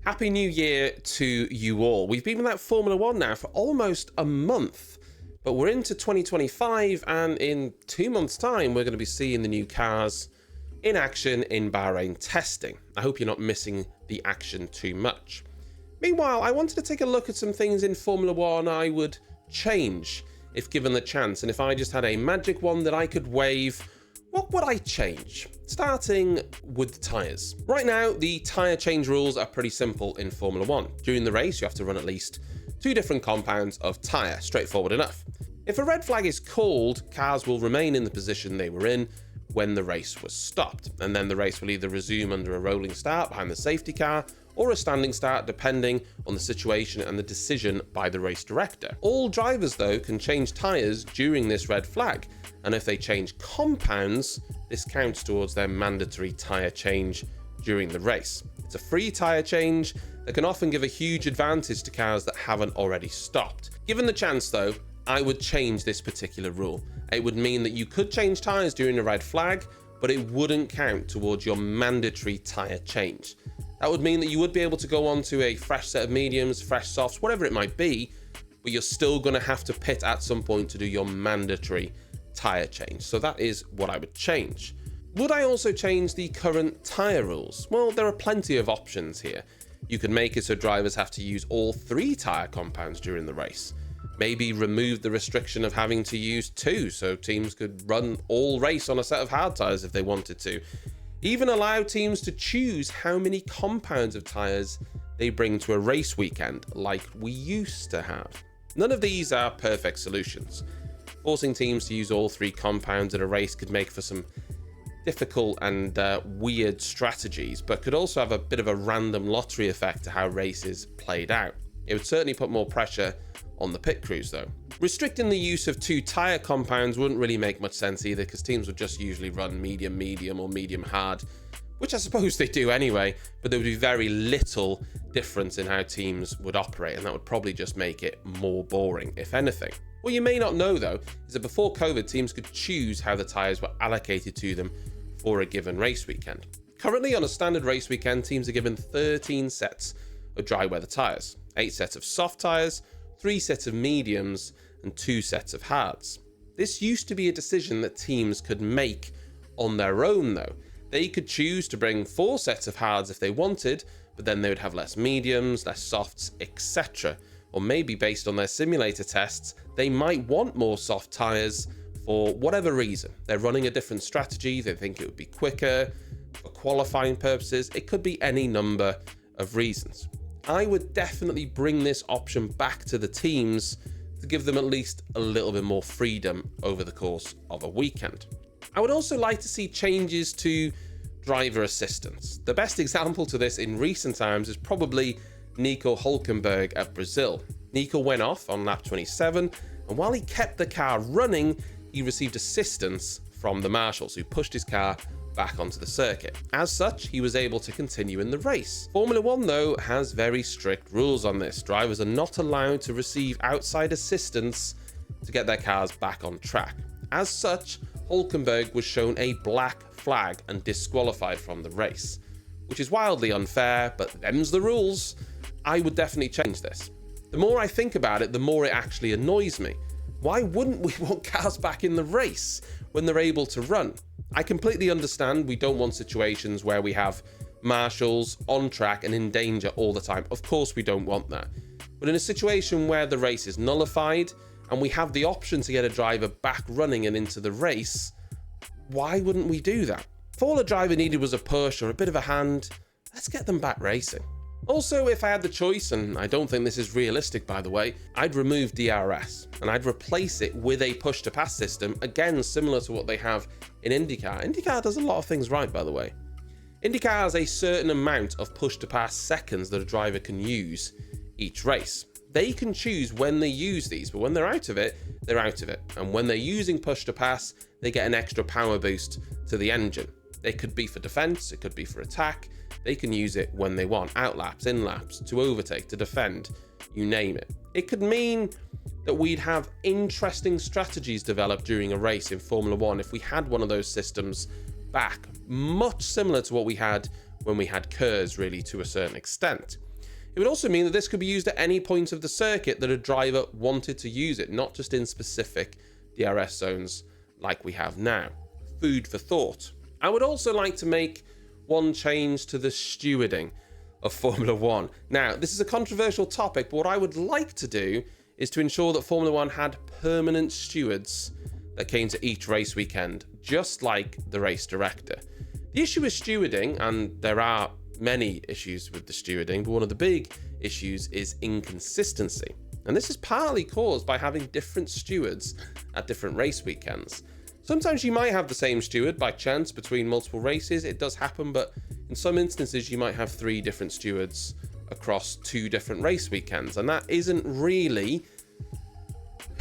Happy New Year to you all. We've been without Formula One now for almost a month, but we're into 2025, and in 2 months' time, we're going to be seeing the new cars in action in Bahrain testing. I hope you're not missing the action too much. Meanwhile, I wanted to take a look at some things in Formula One I would change if given the chance, and if I just had a magic wand that I could wave, what would I change? Starting with the tyres. Right now, the tyre change rules are pretty simple in Formula One. During the race, you have to run at least 2 different compounds of tyre, straightforward enough. If a red flag is called, cars will remain in the position they were in when the race was stopped, and then the race will either resume under a rolling start behind the safety car or a standing start, depending on the situation and the decision by the race director. All drivers, though, can change tyres during this red flag, and if they change compounds, this counts towards their mandatory tyre change during the race. It's a free tyre change that can often give a huge advantage to cars that haven't already stopped. Given the chance, though, I would change this particular rule. It would mean that you could change tyres during a red flag, but it wouldn't count towards your mandatory tyre change. That would mean that you would be able to go on to a fresh set of mediums, fresh softs, whatever it might be, but you're still going to have to pit at some point to do your mandatory tyre change. So that is what I would change. Would I also change the current tyre rules? Well, there are plenty of options here. You could make it so drivers have to use all 3 tyre compounds during the race. Maybe remove the restriction of having to use 2, so teams could run all race on a set of hard tyres if they wanted to. Even allow teams to choose how many compounds of tyres they bring to a race weekend, like we used to have. None of these are perfect solutions. Forcing teams to use all 3 compounds at a race could make for some difficult and weird strategies, but could also have a bit of a random lottery effect to how races played out. It would certainly put more pressure on the pit crews, though. Restricting the use of 2 tyre compounds wouldn't really make much sense either, because teams would just usually run medium or medium hard, which I suppose they do anyway, but there would be very little difference in how teams would operate, and that would probably just make it more boring, if anything. What you may not know, though, is that before COVID, teams could choose how the tyres were allocated to them for a given race weekend. Currently, on a standard race weekend, teams are given 13 sets of dry weather tyres, 8 sets of soft tyres, 3 sets of mediums, and 2 sets of hards. This used to be a decision that teams could make on their own, though. They could choose to bring 4 sets of hards if they wanted, but then they would have less mediums, less softs, etc. Or maybe based on their simulator tests, they might want more soft tyres for whatever reason. They're running a different strategy, they think it would be quicker, for qualifying purposes. It could be any number of reasons. I would definitely bring this option back to the teams to give them at least a little bit more freedom over the course of a weekend. I would also like to see changes to driver assistance. The best example to this in recent times is probably Nico Hülkenberg at Brazil. Nico went off on lap 27, and while he kept the car running, he received assistance from the marshals, who pushed his car back onto the circuit. As such, he was able to continue in the race. Formula One, though, has very strict rules on this. Drivers are not allowed to receive outside assistance to get their cars back on track. As such, Hülkenberg was shown a black flag and disqualified from the race, which is wildly unfair, but them's the rules. I would definitely change this. The more I think about it, the more it actually annoys me. Why wouldn't we want cars back in the race when they're able to run? I completely understand we don't want situations where we have marshals on track and in danger all the time. Of course we don't want that. But in a situation where the race is nullified and we have the option to get a driver back running and into the race, why wouldn't we do that? If all a driver needed was a push or a bit of a hand, let's get them back racing. Also, if I had the choice, and I don't think this is realistic by the way, I'd remove DRS and I'd replace it with a push to pass system, again similar to what they have in IndyCar. IndyCar does a lot of things right, by the way. IndyCar has a certain amount of push to pass seconds that a driver can use each race. They can choose when they use these, but when they're out of it, they're out of it. And when they're using push to pass, they get an extra power boost to the engine. It could be for defense, it could be for attack. They can use it when they want, out laps, in laps, to overtake, to defend, you name it. It could mean that we'd have interesting strategies developed during a race in Formula One if we had one of those systems back, much similar to what we had when we had KERS, really, to a certain extent. It would also mean that this could be used at any point of the circuit that a driver wanted to use it, not just in specific DRS zones like we have now. Food for thought. I would also like to make one change to the stewarding of Formula One. Now, this is a controversial topic, but what I would like to do is to ensure that Formula One had permanent stewards that came to each race weekend, just like the race director. The issue with stewarding, and there are many issues with the stewarding, but one of the big issues is inconsistency. And this is partly caused by having different stewards at different race weekends. Sometimes you might have the same steward by chance between multiple races. It does happen, but in some instances you might have 3 different stewards across 2 different race weekends, and that isn't really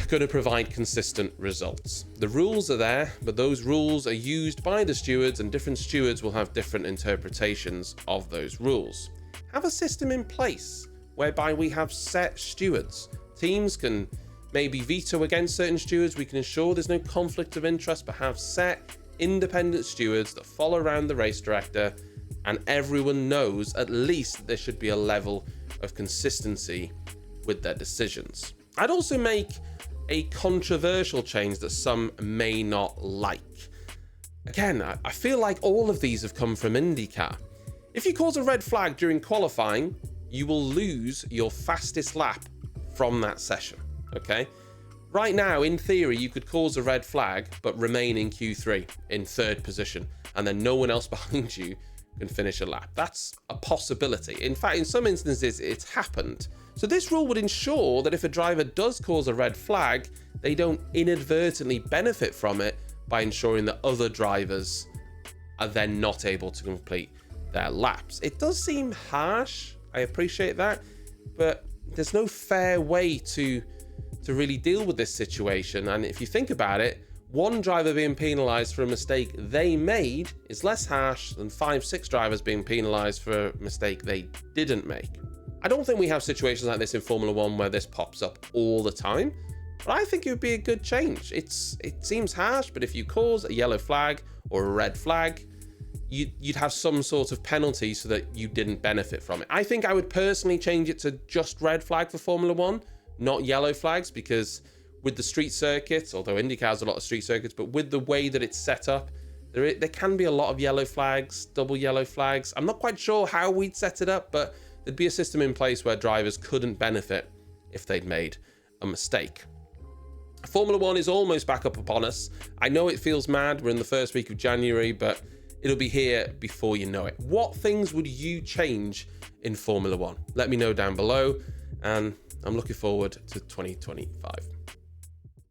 going to provide consistent results. The rules are there, but those rules are used by the stewards, and different stewards will have different interpretations of those rules. Have a system in place whereby we have set stewards. Teams can maybe veto against certain stewards. We can ensure there's no conflict of interest, but have set independent stewards that follow around the race director, and everyone knows at least there should be a level of consistency with their decisions. I'd also make a controversial change that some may not like. Again, I feel like all of these have come from IndyCar. If you cause a red flag during qualifying, you will lose your fastest lap from that session, okay? Right now, in theory, you could cause a red flag, but remain in Q3 in 3rd position, and then no one else behind you can finish a lap. That's a possibility. In fact, in some instances, it's happened. So this rule would ensure that if a driver does cause a red flag, they don't inadvertently benefit from it by ensuring that other drivers are then not able to complete their laps. It does seem harsh, I appreciate that, but there's no fair way to really deal with this situation. And if you think about it, one driver being penalised for a mistake they made is less harsh than 5-6 drivers being penalised for a mistake they didn't make. I don't think we have situations like this in Formula One where this pops up all the time, but I think it would be a good change. It seems harsh, but if you cause a yellow flag or a red flag, you'd have some sort of penalty so that you didn't benefit from it. I think I would personally change it to just red flag for Formula One, not yellow flags, because with the street circuits, although IndyCar has a lot of street circuits, but with the way that it's set up, there can be a lot of yellow flags, double yellow flags. I'm not quite sure how we'd set it up, but there'd be a system in place where drivers couldn't benefit if they'd made a mistake. Formula One is almost back up upon us. I know it feels mad. We're in the first week of January, but it'll be here before you know it. What things would you change in Formula One? Let me know down below, and I'm looking forward to 2025.